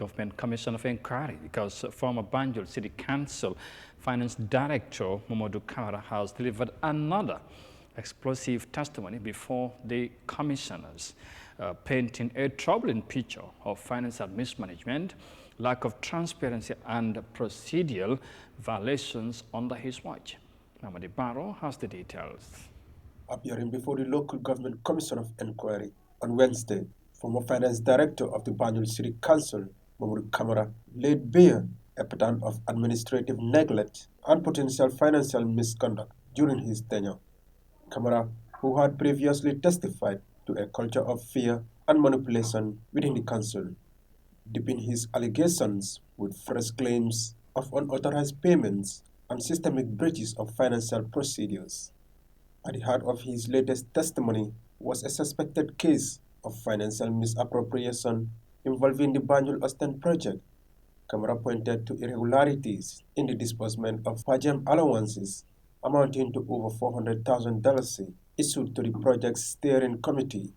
Government Commission of Inquiry because former Banjul City Council Finance Director Mamadou Kamara has delivered another explosive testimony before the commissioners, painting a troubling picture of financial mismanagement, lack of transparency and procedural violations under his watch. Mamadi Barrow has the details. Appearing before the Local Government Commission of Inquiry on Wednesday, former Finance Director of the Banjul City Council, Mamadou Kamara, laid bare a pattern of administrative neglect and potential financial misconduct during his tenure. Kamara, who had previously testified to a culture of fear and manipulation within the council, deepened his allegations with fresh claims of unauthorized payments and systemic breaches of financial procedures. At the heart of his latest testimony was a suspected case of financial misappropriation involving the Banjul Austin project. Kamara pointed to irregularities in the disbursement of per-diem allowances amounting to over $400,000 issued to the project's steering committee.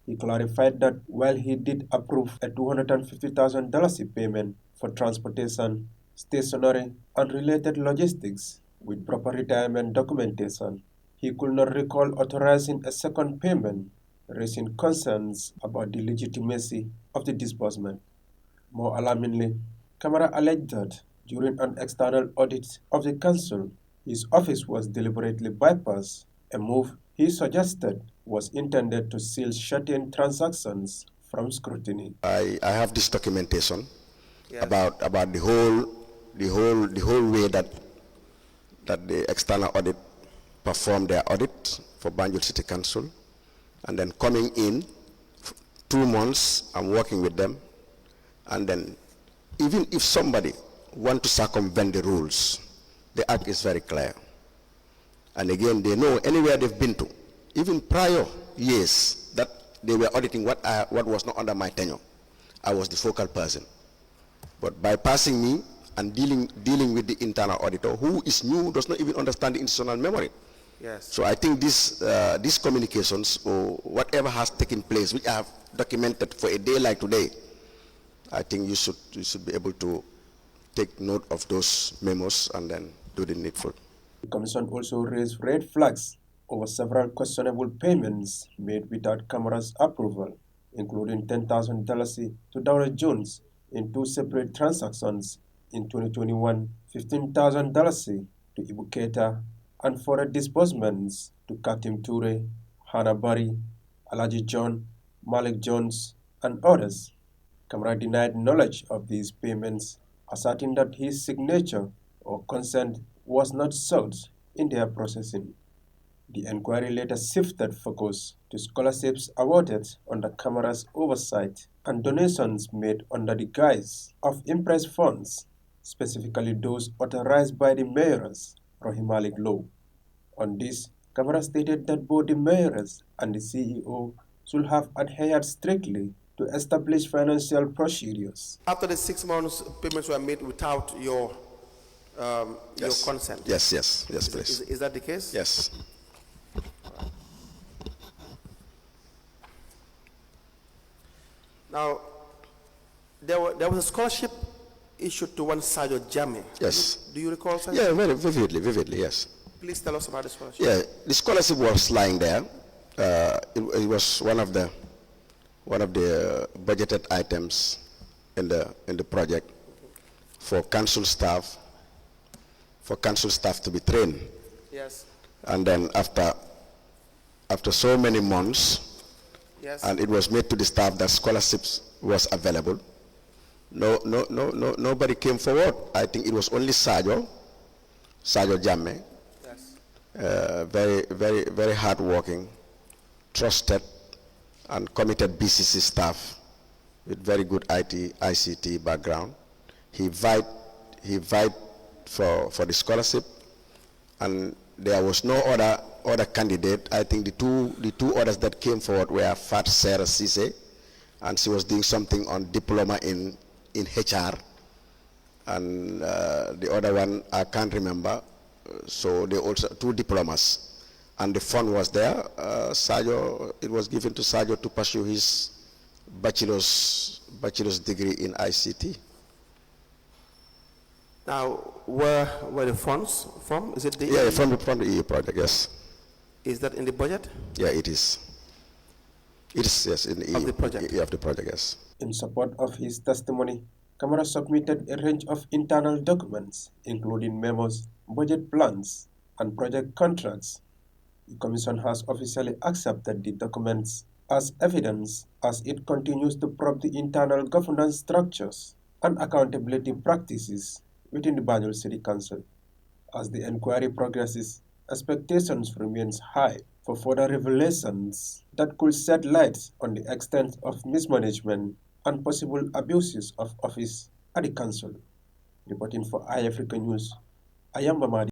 He clarified that while he did approve a $250,000 payment for transportation, stationery, and related logistics with proper retirement documentation, he could not recall authorizing a second payment, raising concerns about the legitimacy of the disbursement. More alarmingly, Kamara alleged that during an external audit of the council, his office was deliberately bypassed, a move he suggested was intended to seal certain transactions from scrutiny. I have this documentation, yes, about the whole way that the external audit performed their audit for Banjul City Council, and then coming in 2 months, I'm working with them, and then even if somebody wants to circumvent the rules, the act is very clear. And again, they know anywhere they've been to, even prior years that they were auditing what was not under my tenure. I was the focal person. But bypassing me and dealing with the internal auditor, who is new, does not even understand the institutional memory. Yes. So I think these communications or whatever has taken place, which I have documented for a day like today, I think you should be able to take note of those memos and then do the needful. The Commission also raised red flags over several questionable payments made without Kamara's approval, including $10,000 to Dowry Jones in 2 separate transactions in 2021, $15,000 to Ibu Keita, and further disbursements to Katim Toure, Hannah Barry, Alaji John, Malik Jones, and others. Kamara denied knowledge of these payments, asserting that his signature or consent was not sought in their processing. The inquiry later shifted focus to scholarships awarded under Kamara's oversight and donations made under the guise of impress funds, specifically those authorized by the mayors, Rohimalik Law. On this, Kamara stated that both the mayors and the CEO should have adhered strictly to establish financial procedures. After the 6 months, payments were made without your consent? Yes, please. Is that the case? Yes. Now, there was a scholarship issued to one Yahya Jammeh. Yes. Do you recall, sir? Yeah, very vividly, yes. Please tell us about the scholarship. Yeah, the scholarship was lying there. It was one of the budgeted items in the project for council staff to be trained. Yes. And then after so many months, yes, and it was made to the staff that scholarships was available, nobody came forward. I think it was only Yahya Jammeh. Yes. Very hardworking, trusted, and committed BCC staff with very good ICT background. He vied for the scholarship, and there was no other candidate. I think the two others that came forward were Fat Sarah Cisse, and she was doing something on diploma in HR, and the other one I can't remember. So they also 2 diplomas, and the fund was there. It was given to Yahya to pursue his bachelor's degree in ICT. Now, where were the funds from? Is it the Yeah, from the EU project, yes. Is that in the budget? Yeah, it is. It is, yes, in the EU. Of the project? Yeah, of the project, yes. In support of his testimony, Camara submitted a range of internal documents, including memos, budget plans, and project contracts. The Commission has officially accepted the documents as evidence as it continues to probe the internal governance structures and accountability practices within the Banjul City Council. As the inquiry progresses, expectations remain high for further revelations that could shed light on the extent of mismanagement and possible abuses of office at the council. Reporting for Eyeafrica News, I am Mamadi.